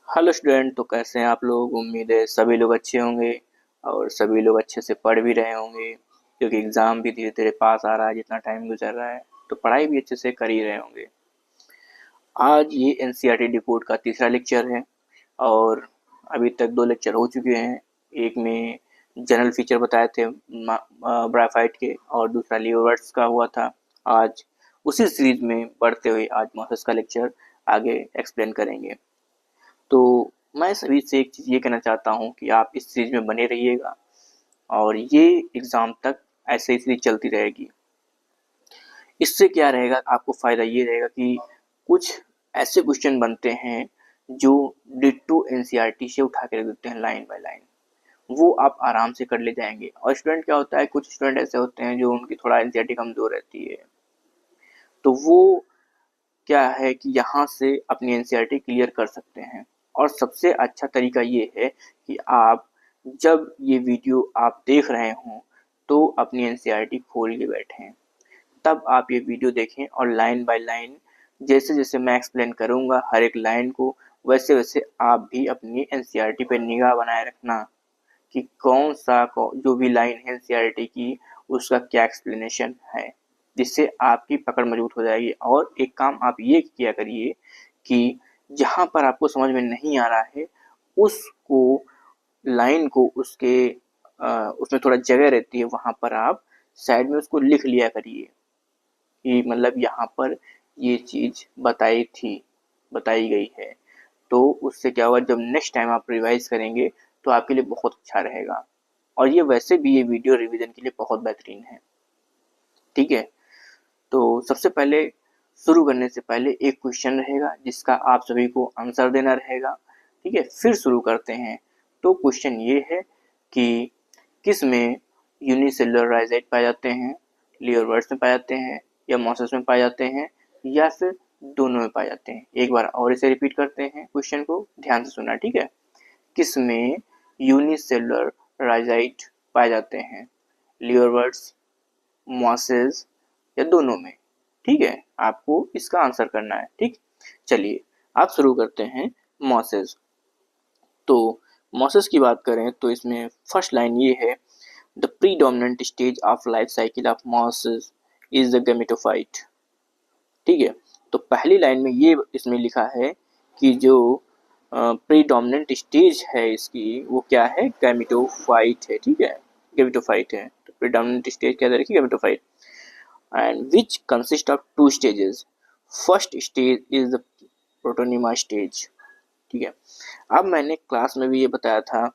Hello student, तो कैसे हैं आप लोग। उम्मीद है सभी लोग अच्छे होंगे और सभी लोग अच्छे से पढ़ भी रहे होंगे, क्योंकि एग्ज़ाम भी धीरे धीरे पास आ रहा है। जितना टाइम गुजर रहा है तो पढ़ाई भी अच्छे से कर ही रहे होंगे। आज ये एनसीईआरटी रिपोर्ट का तीसरा लेक्चर है और अभी तक दो लेक्चर हो चुके हैं। एक में जनरल फीचर बताए थे ग्राफाइट के और दूसरा लीवर्स का हुआ था। आज उसी सीरीज में बढ़ते हुए आज मॉसेस का लेक्चर आगे एक्सप्लेन करेंगे। तो मैं सभी से एक चीज़ ये कहना चाहता हूँ कि आप इस सीरीज में बने रहिएगा और ये एग्ज़ाम तक ऐसे ही सीरीज चलती रहेगी। इससे क्या रहेगा, आपको फ़ायदा ये रहेगा कि कुछ ऐसे क्वेश्चन बनते हैं जो डिट्टो एनसीईआरटी से उठा के रख देते हैं लाइन बाय लाइन, वो आप आराम से कर ले जाएंगे। और स्टूडेंट क्या होता है, कुछ स्टूडेंट ऐसे होते हैं जो उनकी थोड़ा एनसीईआरटी कमज़ोर रहती है, तो वो क्या है कि यहाँ से अपनी एनसीईआरटी क्लियर कर सकते हैं। और सबसे अच्छा तरीका ये है कि आप जब ये वीडियो आप देख रहे हों तो अपनी एनसीईआरटी खोल के बैठें, तब आप ये वीडियो देखें और लाइन बाय लाइन जैसे जैसे मैं एक्सप्लेन करूँगा हर एक लाइन को, वैसे वैसे आप भी अपनी एनसीईआरटी पे निगाह बनाए रखना कि कौन सा जो भी लाइन है एनसीईआरटी की उसका क्या एक्सप्लेनेशन है, जिससे आपकी पकड़ मजबूत हो जाएगी। और एक काम आप ये किया करिए कि जहाँ पर आपको समझ में नहीं आ रहा है उसको लाइन को उसमें थोड़ा जगह रहती है, वहाँ पर आप साइड में उसको लिख लिया करिए कि मतलब यहाँ पर ये चीज़ बताई गई है। तो उससे क्या होगा, जब नेक्स्ट टाइम आप रिवाइज करेंगे तो आपके लिए बहुत अच्छा रहेगा। और ये वैसे भी ये वीडियो रिवीजन के लिए बहुत बेहतरीन है। ठीक है, तो सबसे पहले शुरू करने से पहले एक क्वेश्चन रहेगा जिसका आप सभी को आंसर देना रहेगा। ठीक है, फिर शुरू करते हैं। तो क्वेश्चन ये है कि किस में यूनिसेलुलर राइजाइट पाए जाते हैं, लियरवर्ड्स में पाए जाते हैं या मॉसेस में पाए जाते हैं या फिर दोनों में पाए जाते हैं। एक बार और इसे रिपीट करते हैं, क्वेश्चन को ध्यान से सुनना। ठीक है, किस में यूनिसेलुलर राइजाइट पाए जाते हैं, लियरवर्ड्स, मॉसेस या दोनों में। ठीक है, आपको इसका आंसर करना है। ठीक, चलिए आप शुरू करते हैं मॉसेस। तो मॉसेस की बात करें तो इसमें फर्स्ट लाइन ये है, the predominant stage of life cycle of mosses is the gametophyte. ठीक है, तो पहली लाइन में ये इसमें लिखा है कि जो प्रीडोमिनेंट स्टेज है इसकी वो क्या है, गैमेटोफाइट है। ठीक है, गैमेटोफाइट है, तो प्रीडोमिनेंट स्टेज क्या देखिए, gametophyte, and which consist of two stages. First stage is the protonema stage. ठीक है, अब मैंने क्लास में भी ये बताया था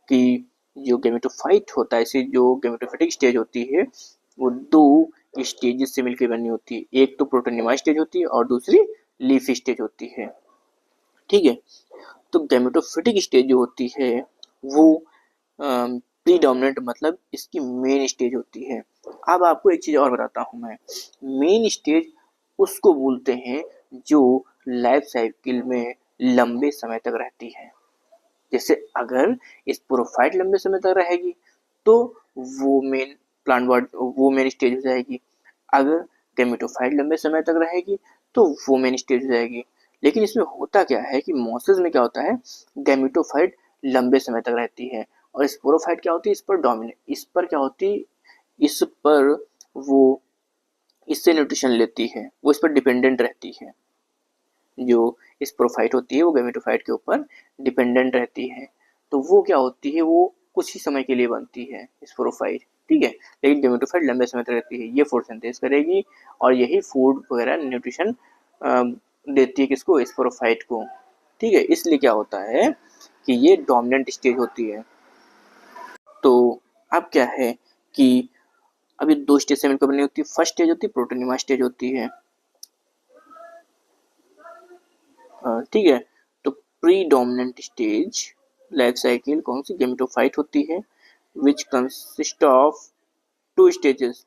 कि जो गेमेटोफाइट होता है, इसे जो गेमेटोफाइटिक स्टेज होती है वो दो स्टेजेस से मिलकर बनी होती है। एक तो प्रोटोनिमा स्टेज होती है और दूसरी लीफ स्टेज होती है। ठीक है, तो गेमेटोफाइटिक स्टेज जो होती है वो प्रीडोमिनेंट मतलब इसकी मेन स्टेज होती है। अब आपको एक चीज़ और बताता हूँ मैं, मेन स्टेज उसको बोलते हैं जो लाइफ साइकिल में लंबे समय तक रहती है। जैसे अगर स्पोरोफाइट लंबे समय तक रहेगी तो वो मेन प्लांट वर्ड वो मेन स्टेज हो जाएगी। अगर गेमेटोफाइट लंबे समय तक रहेगी तो वो मेन स्टेज हो जाएगी। लेकिन इसमें होता क्या है कि मॉसेस में क्या होता है, गेमेटोफाइट लंबे समय तक रहती है और स्पोरोफाइट क्या होती है, इस पर डोमिनेट, इस पर क्या होती, इस पर वो इससे न्यूट्रिशन लेती है, वो इस पर डिपेंडेंट रहती है। जो स्पोरोफाइट होती है वो गेमेटोफाइट के ऊपर डिपेंडेंट रहती है, तो वो क्या होती है, वो कुछ ही समय के लिए बनती है स्पोरोफाइट। ठीक है, लेकिन गेमेटोफाइट लंबे समय तक रहती है, ये फोटोसिंथेसिस करेगी और यही फूड वगैरह न्यूट्रिशन देती है किसको, स्पोरोफाइट को। ठीक है, इसलिए क्या होता है कि ये डोमिनेंट स्टेज होती है। तो अब क्या है कि अभी दो स्टेज से मिलकर बनी होती है। फर्स्ट स्टेज होती है प्रोटोनिमा स्टेज होती है। ठीक है, तो प्रीडोमिनेंट स्टेज लाइफ साइकिल कौन सी, गेमेटोफाइट होती है, which consist of two stages,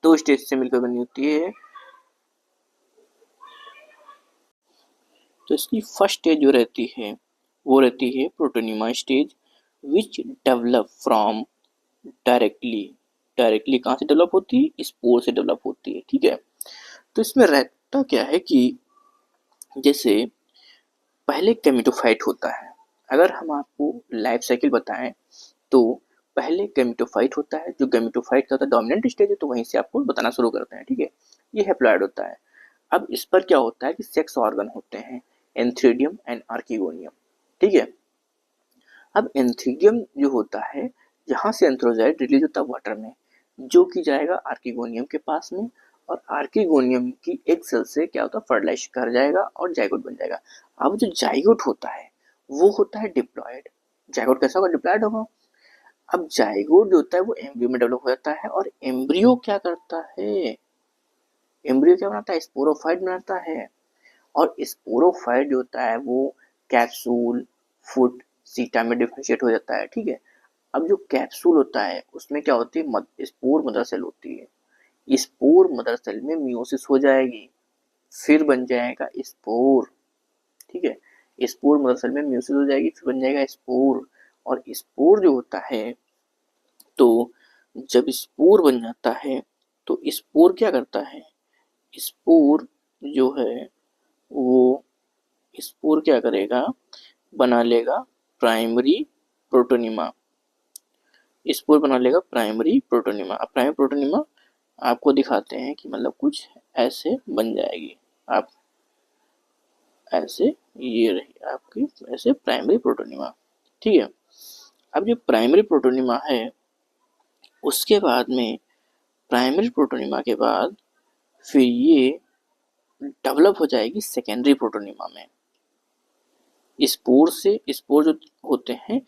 दो स्टेज से मिलकर बनी होती है। तो इसकी फर्स्ट स्टेज जो रहती है वो रहती है protonema stage, which develop from directly कहाँ से डेवलप होती है, स्पोर से डेवलप होती है। ठीक है, तो इसमें रहता क्या है कि जैसे पहले गेमेटोफाइट होता है। अगर हम आपको लाइफ साइकिल बताएं तो पहले गेमेटोफाइट होता है। जो गेमेटोफाइट का डोमिनेंट स्टेज है, तो वहीं से आपको बताना शुरू करते हैं। ठीक है, ये हैप्लॉइड होता है। अब इस पर क्या होता है कि सेक्स ऑर्गन होते हैं, एंथ्रीडियम एंड आर्किगोनियम। ठीक है, अब एंथ्रीडियम जो होता है, यहाँ से एंथ्रोजाइट रिलीज होता है वाटर में, जो कि जाएगा आर्किगोनियम के पास में, और आर्किगोनियम की एक सेल से क्या होता है, फर्टिलाइज कर जाएगा और जाइगोट बन जाएगा। अब जो जाइगोट होता है वो होता है डिप्लॉयड। जाइगोट कैसा होगा, डिप्लॉयड होगा। अब जाइगोट जो होता है वो एम्ब्रियो में डेवलप हो जाता है, और एम्ब्रियो क्या करता है, एम्ब्रियो क्या बनाता है, स्पोरोफाइट बनाता है। और स्पोरोफाइट जो होता है वो कैप्सूल, फुट, सीटा में डिफरेंशिएट हो जाता है। ठीक है, अब जो कैप्सूल होता है उसमें क्या होती है, स्पोर मदर सेल होती है। स्पोर मदर सेल में मियोसिस हो जाएगी, फिर बन जाएगा स्पोर। ठीक है, स्पोर मदर सेल में मियोसिस हो जाएगी, फिर बन जाएगा स्पोर। और स्पोर जो होता है, तो जब स्पोर बन जाता है तो स्पोर क्या करता है, स्पोर जो है वो स्पोर क्या करेगा, बना लेगा प्राइमरी प्रोटोनिमा। स्पोर बना लेगा प्राइमरी प्रोटोनिमा। अब प्राइमरी प्रोटोनिमा आपको दिखाते हैं कि मतलब कुछ ऐसे बन जाएगी। आप ऐसे, ये रही आपकी ऐसे प्राइमरी प्रोटोनिमा। ठीक है, अब जो प्राइमरी प्रोटोनिमा है, उसके बाद में प्राइमरी प्रोटोनिमा के बाद फिर ये डेवलप हो जाएगी सेकेंडरी प्रोटोनिमा में। स्पोर से, स्पोर जो होते हैं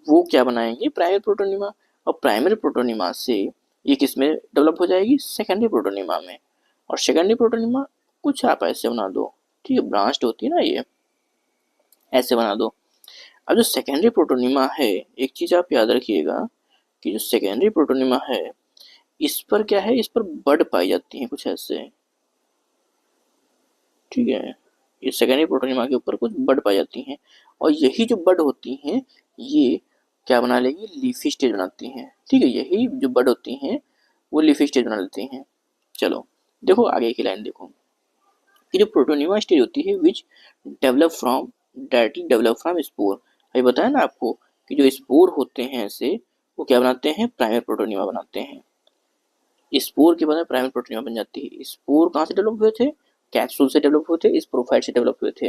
वो क्या बनाएंगे, प्राइमरी प्रोटोनिमा। और प्राइमरी प्रोटोनिमा से ये किस में डेवलप हो जाएगी, सेकेंडरी प्रोटोनिमा में। और सेकेंडरी प्रोटोनिमा कुछ आप ऐसे बना दो। ठीक है, ब्रांच्ड होती है ना, ये ऐसे बना दो। अब जो सेकेंडरी प्रोटोनिमा है, एक चीज आप याद रखिएगा कि जो सेकेंडरी प्रोटोनिमा है, इस पर क्या है, इस पर बड पाई जाती है कुछ ऐसे। ठीक है, ये सेकेंडरी प्रोटोनिमा के ऊपर कुछ बड पाई जाती हैं, और यही जो बड होती हैं ये क्या बना लेगी, लीफी स्टेज बनाती हैं। ठीक है, यही जो बड होती हैं वो लीफी स्टेज बना लेती हैं। चलो देखो आगे की लाइन देखो कि जो प्रोटोनिमा स्टेज होती है which develop from, directly develop from spore. अभी बताया ना आपको कि जो स्पोर होते हैं ऐसे, वो क्या बनाते हैं, प्राइमरी प्रोटोनिमा बनाते हैं। स्पोर के बाद में प्राइमरी प्रोटोनिमा बन जाती है। स्पोर कहाँ से डेवलप हुए थे, कैप्सूल से डेवलप हुए थे, स्पोरोफाइट से डेवलप हुए थे,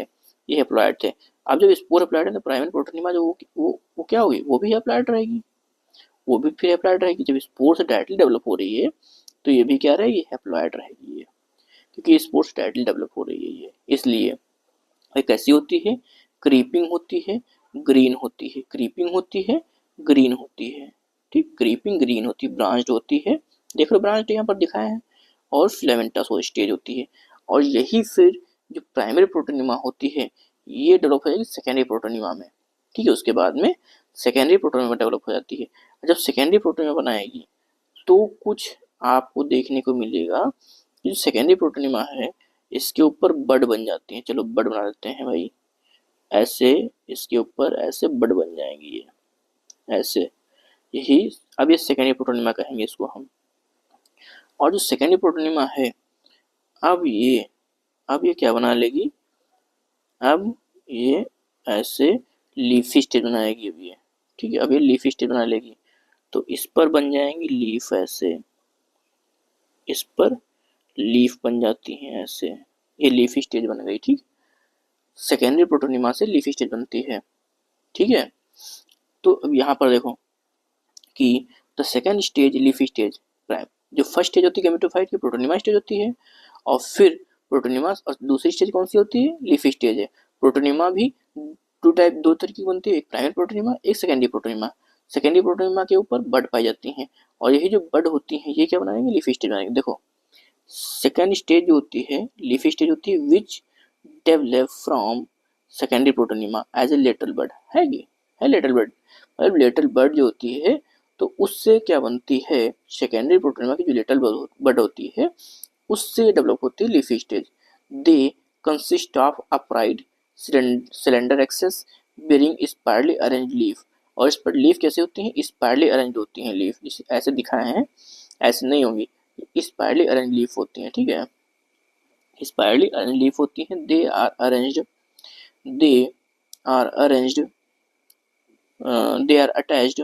ये हैप्लॉइड थे। अब जब स्पोर हैप्लॉइड है तो प्राइमरी प्रोटोनिमा जो वो क्या होगी, वो भी हैप्लॉइड रहेगी, वो भी फिर हैप्लॉइड रहेगी। जब स्पोर से डायरेक्टली डेवलप हो रही है तो ये भी क्या रहेगी, हैप्लॉइड रहेगी ये, क्योंकि स्पोर से डायरेक्टली डेवलप हो रही है ये। इसलिए ये कैसी होती है, क्रीपिंग होती है, ग्रीन होती है, क्रीपिंग होती है, ग्रीन होती है। ठीक, क्रीपिंग ग्रीन होती है, ब्रांच्ड होती है, देख लो ब्रांच यहाँ पर दिखाया है। और फिलामेंटस स्टेज होती है। और यही फिर जो प्राइमरी प्रोटोनिमा होती है ये डेवलप हो जाएगी सेकेंडरी प्रोटोनिमा में। ठीक है, उसके बाद में सेकेंडरी प्रोटोनिमा डेवलप हो जाती है। जब सेकेंडरी प्रोटोनिमा बनाएगी तो कुछ आपको देखने को मिलेगा, जो सेकेंडरी प्रोटोनिमा है इसके ऊपर बड बन जाती है। चलो बड बना देते हैं भाई, ऐसे इसके ऊपर ऐसे बड बन जाएंगी ये ऐसे, यही। अब ये सेकेंडरी प्रोटोनिमा कहेंगे इसको हम। और जो सेकेंडरी प्रोटोनिमा है, अब ये क्या बना लेगी, अब ये ऐसे लीफी स्टेज बनाएगी अब ये। ठीक है, अब ये लीफी स्टेज बना लेगी, तो इस पर बन जाएंगी लीफ ऐसे, इस पर लीफ बन जाती हैं ऐसे, ये लीफी स्टेज बन गई। ठीक, सेकेंडरी प्रोटोनिमा से लीफी स्टेज बनती है। ठीक है, तो अब यहाँ पर देखो कि the second stage leafy stage, prime जो फर्स्ट स्टेज होती है गेमेटोफाइट की, प्रोटोनिमा स्टेज होती है। और फिर प्रोटोनिमा, और दूसरी स्टेज कौन सी होती है, लीफी स्टेज है। प्रोटोनिमा भी दो तरह की बनती है, एक प्राइमरी प्रोटोनिमा, एक सेकेंडरी प्रोटोनिमा। सेकेंडरी प्रोटोनिमा के ऊपर बड पाई जाती हैं, और यही जो बड होती हैं ये क्या बनाएंगे, लीफी स्टेज बनाएंगे। देखो सेकेंड स्टेज जो होती है, लीफी स्टेज होती है which develop from secondary protonema as a lateral bud है कि है लिटिल बर्ड, मतलब लिटिल बर्ड जो होती है तो उससे क्या बनती है, सेकेंडरी प्रोटोनिमा की जो लिटिल बर्ड होती है उससे डेवलप होती है leafy stage. They consist of upright slender axes bearing spirally arrange leaf. और इस पर लीफ कैसे होती हैं, स्पायरली अरेंज होती हैं लीफ, जिसे ऐसे दिखाए हैं ऐसे नहीं होंगी, स्पायरली अरेंज लीफ होती हैं। ठीक है, स्पायरली अरेंज लीफ होती हैं, they are arranged, they are arranged, they are attached,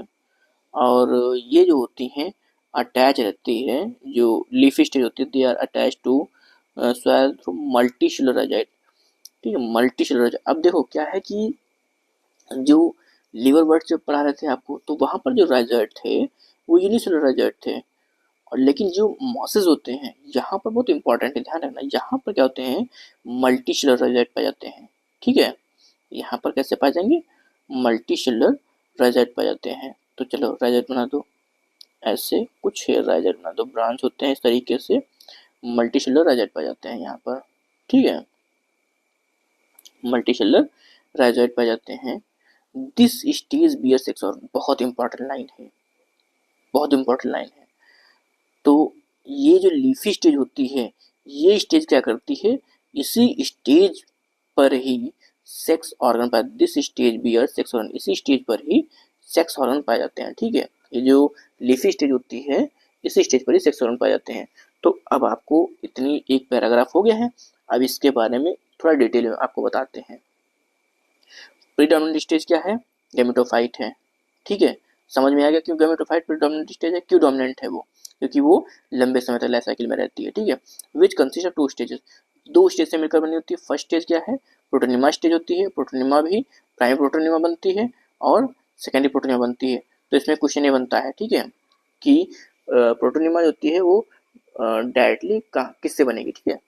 और ये जो होती हैं अटैच रहती है, जो लीफी स्टेज होती है, they are attach to soil through multi cellular rhizoid. ठीक है, मल्टी सेलुलर राइजाइट। अब देखो क्या है कि जो लीवर बर्ड जब पढ़ा रहे थे आपको, तो वहां पर जो राइजाइट थे वो यूनिसेलुलर राइजाइट थे, और लेकिन जो मॉसेस होते हैं यहाँ पर बहुत इंपॉर्टेंट है, ध्यान रखना, यहाँ पर क्या होते हैं, मल्टी सेलुलर राइजाइट पाए जाते हैं। ठीक है, यहाँ पर कैसे पाए जाएंगे, मल्टी सेलुलर राइजाइट पाए जाते हैं। तो चलो राइजाइट बना दो, ऐसे कुछ है राइजाइट बना दो, ब्रांच होते हैं इस तरीके से, मल्टी सेलुलर राइजाइट पाए जाते हैं यहाँ पर। ठीक है, मल्टी सेलुलर राइजाइट पाए जाते हैं। This stage bear sex organ, बहुत इंपॉर्टेंट लाइन है, बहुत इंपॉर्टेंट लाइन है। तो ये जो लीफी स्टेज होती है, ये स्टेज क्या करती है, इसी स्टेज पर ही सेक्स ऑर्गन पाए, this stage bear sex organ, इसी स्टेज पर ही सेक्स ऑर्गन पाए जाते हैं। ठीक है, ये जो लीफी स्टेज होती है, इसी स्टेज पर ही सेक्स ऑर्गन पाए जाते हैं। तो अब आपको इतनी एक पैराग्राफ हो गया है, अब इसके बारे में थोड़ा डिटेल में आपको बताते हैं। प्रीडोमिनेंट स्टेज क्या है, गैमेटोफाइट है। ठीक है, समझ में आ गया क्यों गैमेटोफाइट प्रीडोमिनेंट स्टेज है, क्यों डोमिनेंट है वो, क्योंकि वो लंबे समय तक लाइफ साइकिल में रहती है। ठीक है, which consist of two stages, दो स्टेज से मिलकर बनी होती है। फर्स्ट स्टेज क्या है, प्रोटोनिमा स्टेज होती है, प्रोटोनिमा भी प्राइमरी प्रोटोनिमा बनती है और सेकेंडरी प्रोटोनिमा बनती है। तो इसमें क्वेश्चन ये बनता है, ठीक है, कि प्रोटोनिमा जो होती है वो डायरेक्टली किससे बनेगी। ठीक है,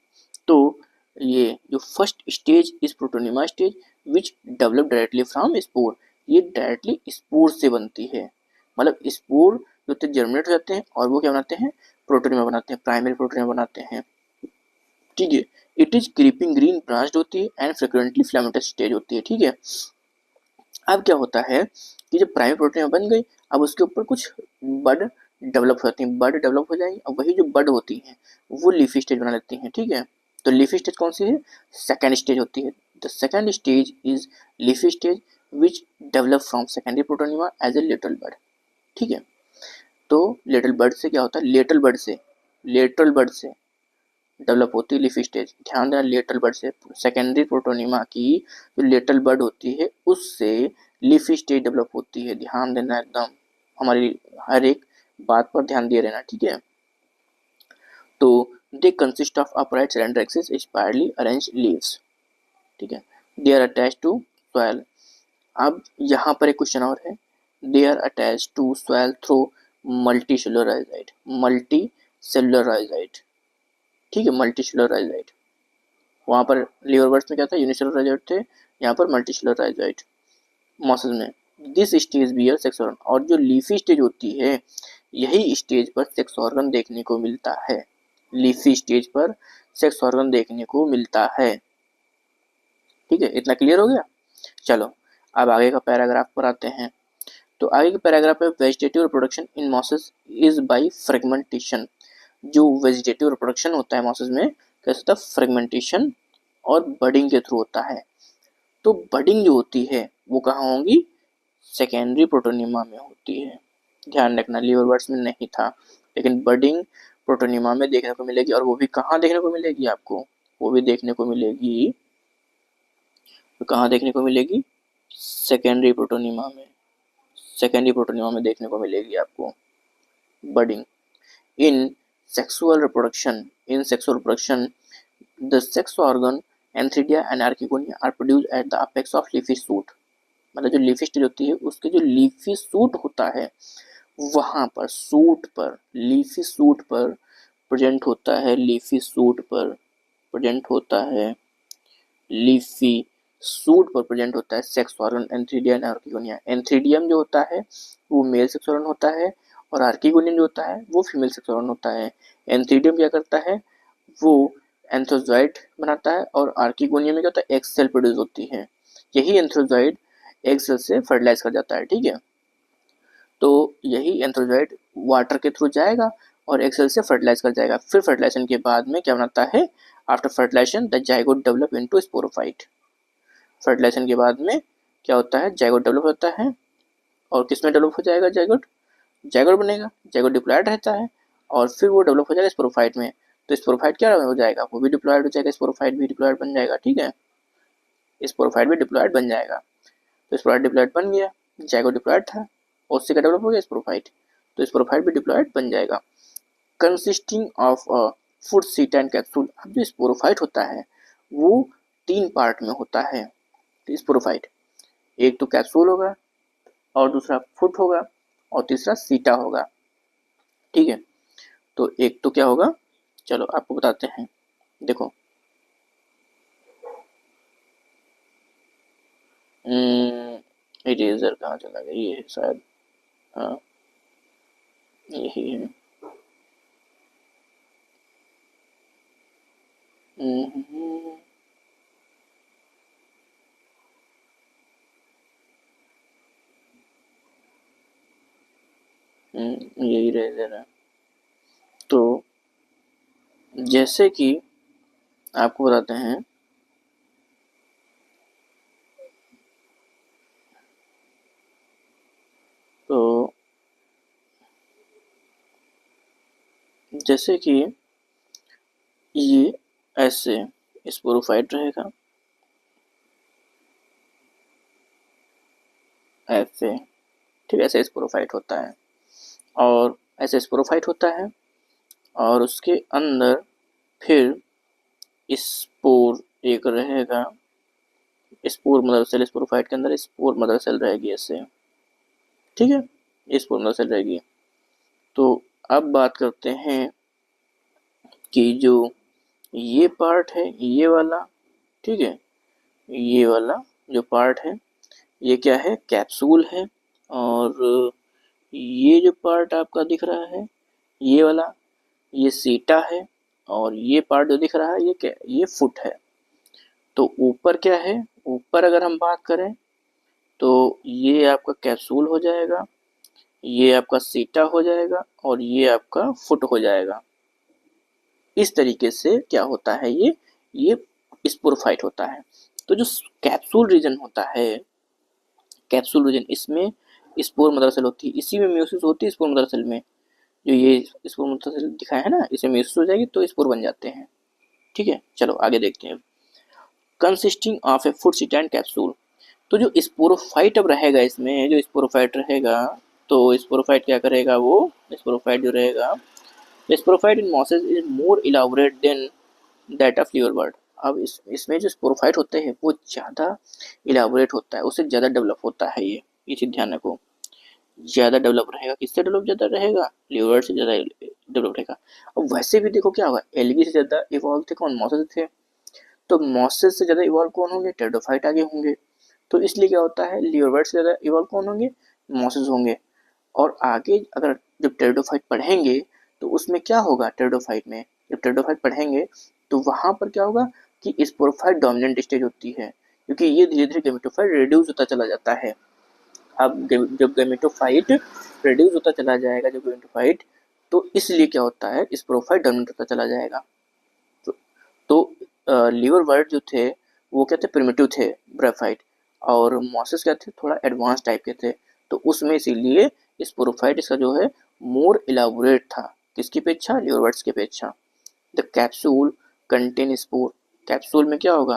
तो ये जो first stage is protonema stage which develop directly from spore, ये डायरेक्टली स्पोर से बनती है, मतलब स्पोर जो होते जर्मिनेट हो जाते हैं और वो क्या बनाते हैं, प्रोटोनिमा बनाते हैं, प्राइमरी प्रोटोनिमा बनाते हैं। ठीक है, it is creeping green branched होती है एंड फ्रिक्वेंटली फिलामेंटस स्टेज होती है। ठीक है, अब क्या होता है कि जब प्राइमरी प्रोटोनिमा बन गई, अब उसके ऊपर कुछ बड डेवलप हो जाती हैं, बड डेवलप हो जाएंगी, और वही जो बड होती हैं वो लीफी स्टेज बना लेती हैं। ठीक है, तो लीफी स्टेज कौन सी है, सेकेंड स्टेज होती है। The second stage is leafy stage which develop from secondary protonema as a little bud. ठीक है, तो लिटल बर्ड से क्या होता है, लेटरल बर्ड से डेवलप होती है लीफी स्टेज। ध्यान देना, लेटरल बर्ड से, सेकेंडरी प्रोटोनिमा की जो लेटरल बर्ड होती है उससे लीफी स्टेज डेवलप होती है। ध्यान देना, एकदम हमारी हर एक बात पर ध्यान दिए रहना। ठीक है, तो they consist of upright cylinder axis spirally arrange leaves. ठीक है, they are attach to soil. अब यहाँ पर एक क्वेश्चन और है, they are attach to soil through multi cellular rhizoid, multi cellular rhizoid. ठीक है, मल्टी सेलुलर राइजाइट, वहाँ पर लीवर बर्ड्स में क्या था, यूनिसेलुलर राइजाइट थे, यहाँ पर मल्टी सेलुलर राइजाइट मॉसेस में। This stage bear sex organ, और जो लीफी स्टेज होती है यही स्टेज पर सेक्स ऑर्गन देखने को मिलता है, लीफी स्टेज पर सेक्स ऑर्गन देखने को मिलता है। ठीक है, इतना क्लियर हो गया। चलो अब आगे का पैराग्राफ पर आते हैं। तो आगे के पैराग्राफ में vegetative reproduction in mosses is by fragmentation. जो वेजिटेटिव रिप्रोडक्शन होता है मॉसेस में कैसे होता है, फ्रेगमेंटेशन और बडिंग के थ्रू होता है। तो बडिंग जो होती है वो कहाँ होंगी, सेकेंडरी प्रोटोनिमा में होती है। ध्यान रखना, लीवर बर्ड्स में नहीं था, लेकिन बडिंग प्रोटोनिमा में देखने को मिलेगी, और वो भी कहाँ देखने को मिलेगी आपको, वो भी देखने को मिलेगी, तो कहाँ देखने को मिलेगी, सेकेंडरी प्रोटोनिमा में, सेकेंडरी प्रोटोनिमा में देखने को मिलेगी आपको budding. In sexual reproduction, in sexual reproduction the sex organ antheridia and archegonia are produce at the apex of leafy shoot. मतलब जो लीफी स्टेज होती है उसके जो लीफी सूट होता है वहां पर, सूट पर, लीफी सूट पर प्रेजेंट होता है, लीफी सूट पर प्रेजेंट होता है, लीफी सूट पर प्रेजेंट होता है sex organ antheridia and archegonia. एंथ्रिडियम जो होता है वो मेल सेक्स ऑर्गन होता है, और आर्किगोनियम जो होता है वो फीमेल सेक्स ऑर्गन होता है। एंथ्रिडियम क्या करता है, वो एंथ्रोजॉइड बनाता है, और आर्किगोनियम में क्या होता है, एग सेल प्रोड्यूस होती है। यही एंथ्रोजॉइड एग सेल से फर्टिलाइज कर जाता है। ठीक है, तो यही एंथ्रोजॉइड वाटर के थ्रू जाएगा और एग सेल से फर्टिलाइज कर जाएगा। फिर फर्टिलाइजेशन के बाद में क्या बनाता है, after fertilization the zygote develop into sporophyte. Fertilization के बाद में क्या होता है, जाइगोट डेवलप होता है, और किस में डेवलप हो जाएगा जाइगोट, जाइगोट बनेगा, जाइगोट डिप्लॉयड रहता है, और फिर वो डेवलप हो जाएगा स्पोरोफाइट में। तो स्पोरोफाइट क्या हो जाएगा, वो भी डिप्लॉयड हो जाएगा, स्पोरोफाइट भी डिप्लॉयड बन जाएगा। ठीक है, स्पोरोफाइट भी डिप्लॉयड बन जाएगा। तो स्पोराइड डिप्लॉइड बन गया, जाइगोट डिप्लॉइड था, उससे क्या डेवलप हो गया स्पोरोफाइट, तो स्पोरोफाइट भी डिप्लॉइड बन जाएगा। कंसिस्टिंग ऑफ अ फुट सीटा एंड कैप्सूल। अब जो स्पोरोफाइट होता है वो 3 पार्ट में होता है स्पोरोफाइट, एक तो कैप्सूल होगा और दूसरा फुट होगा और तीसरा सीटा होगा, ठीक है। तो एक तो क्या होगा, चलो आपको बताते हैं, देखो इरेजर कहाँ चला गया, ये है शायद, हाँ यही है। यही इरेजर है। तो जैसे कि आपको बताते हैं, तो जैसे कि ये ऐसे स्पोरोफाइट रहेगा, ऐसे, ठीक है, ऐसे स्पोरोफाइट होता है और ऐसे स्पोरोफाइट होता है और उसके अंदर फिर स्पोर एक रहेगा, स्पोर मदर सेल, स्पोरोफाइट के अंदर स्पोर मदर सेल रहेगी ऐसे, ठीक है, स्पोर मदर सेल रहेगी। तो अब बात करते हैं कि जो ये पार्ट है ये वाला, ठीक है, ये वाला जो पार्ट है ये क्या है, कैप्सूल है, और ये जो पार्ट आपका दिख रहा है ये वाला, ये सीटा है, और ये पार्ट जो दिख रहा है ये क्या, ये फुट है। तो ऊपर क्या है, ऊपर अगर हम बात करें तो ये आपका कैप्सूल हो जाएगा, ये आपका सीटा हो जाएगा और ये आपका फुट हो जाएगा। इस तरीके से क्या होता है, ये स्पोरोफाइट होता है। तो जो कैप्सूल रीजन होता है, कैप्सूल रीजन, इसमें स्पोर मदर सेल होती है, इसी में म्यूसिस होती है स्पोर मदर सेल में, जो ये स्पोर मदर सेल दिखाया है ना, इसमें म्यूसिस हो जाएगी तो स्पोर बन जाते हैं, ठीक है। चलो आगे देखते हैं। कंसिस्टिंग ऑफ ए फुट सीटा एंड कैप्सूल। तो जो स्पोरोफाइट अब रहेगा, इसमें जो स्पोरोफाइट रहेगा, तो स्पोरोफाइट क्या करेगा, वो स्पोरोफाइट जो रहेगा, sporophyte in mosses is more elaborate than that of liverwort. अब इसमें जो स्पोरोफाइट होते हैं वो ज़्यादा इलाबोरेट होता है, उससे ज़्यादा डेवलप होता है, ये चीज़ ध्यान रखो, ज़्यादा डेवलप रहेगा, किससे डेवलप ज़्यादा रहेगा, लीवर से ज़्यादा डेवलप रहेगा। अब वैसे भी देखो क्या हुआ, एलगी से ज़्यादा इवॉल्व थे कौन, मॉसेस थे, तो मॉसेस से ज़्यादा इवॉल्व कौन होंगे, टेरिडोफाइट आगे होंगे। तो इसलिए क्या होता है, लीवरबर्ड से ज़्यादा इवॉल्व कौन होंगे, मॉसेस होंगे। और आगे अगर जब टेरिडोफाइट पढ़ेंगे तो उसमें क्या होगा, टेरिडोफाइट में जब टेरिडोफाइट पढ़ेंगे तो वहाँ पर क्या होगा कि स्पोरोफाइट डोमिनेंट स्टेज होती है, क्योंकि ये धीरे धीरे गेमेटोफाइट रिड्यूस होता चला जाता है। अब जब गेमेटोफाइट रिड्यूस होता चला जाएगा, जब गेमेटोफाइट, तो इसलिए क्या होता है, स्पोरोफाइट डोमिनेंट होता चला जाएगा। तो लीवर बर्ड जो थे वो क्या थे, प्रिमिटिव थे, ब्रायोफाइट, और मॉसेस क्या थे, थोड़ा एडवांस टाइप के थे। तो उसमें इसीलिए स्पोरोफाइट इसका जो है मोर इलाबोरेट था, किसकी अपेक्षा, लीवर बर्ड्स की अपेक्षा। The capsule contain spore. Capsule में क्या होगा,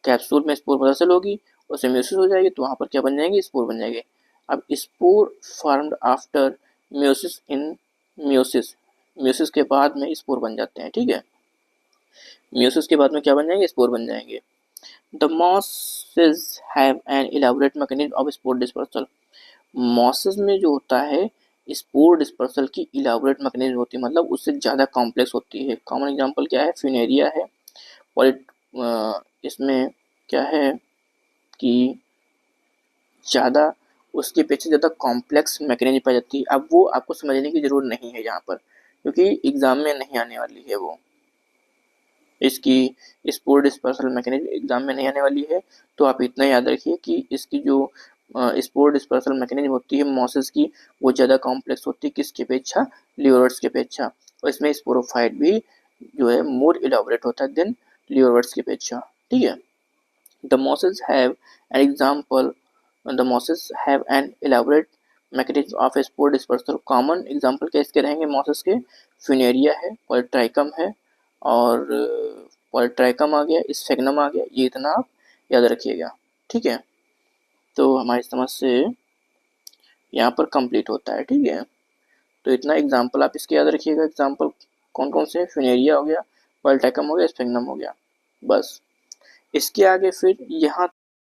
कैप्सूल में स्पोर मदर सेल होगी, उससे म्यूसिस हो जाएगी, तो वहाँ पर क्या बन जाएंगे, स्पोर बन जाएंगे। अब स्पोर फॉर्म्ड आफ्टर म्यूसिस इन म्यूसिस, म्यूसिस के बाद में स्पोर बन जाते हैं, ठीक है। म्यूसिस के बाद में क्या बन जाएंगे, स्पोर बन जाएंगे। The mosses have an elaborate mechanism of spore dispersal. Mosses में जो होता है स्पोर डिस्पर्सल की इलाबोरेट मैकेनिज्म होती है, मतलब उससे ज़्यादा कॉम्प्लेक्स होती है। कॉमन एग्जांपल क्या है, फ्यूनेरिया है, और इसमें क्या है कि ज़्यादा उसके पीछे ज़्यादा कॉम्प्लेक्स मैकेनिज्म पाई जाती है। अब वो आपको समझने की ज़रूरत नहीं है यहाँ पर, क्योंकि एग्ज़ाम में नहीं आने वाली है वो, इसकी स्पोर डिस्पर्सल मैकेनिज्म एग्जाम में नहीं आने वाली है। तो आप इतना याद रखिए कि इसकी जो स्पोर डिस्पर्सल मैकेनिज्म होती है मॉसेस की, वो ज़्यादा कॉम्प्लेक्स होती है, किसकी अपेक्षा, लीवरवर्ड्स की अपेक्षा, और इसमें स्पोरोफाइट भी जो है मोर इलाबोरेट होता है देन लीवरवर्ड्स की अपेक्षा, ठीक है। The mosses have an example, the mosses have an elaborate mechanism of spore dispersal. Common example क्या इसके रहेंगे मॉसेस के, फ्यूनेरिया है, पॉलीट्राइकम है, और पॉलीट्राइकम आ गया, स्फेग्नम आ गया, ये इतना आप याद रखिएगा, ठीक है। तो हमारी समझ से यहाँ पर कंप्लीट होता है। ठीक है, तो इतना एग्जाम्पल आप इसके याद रखिएगा। एग्जाम्पल कौन कौन से? फिनेरिया हो गया, पॉलीटेकम हो गया, स्फिंगनम हो गया। बस इसके आगे फिर यहाँ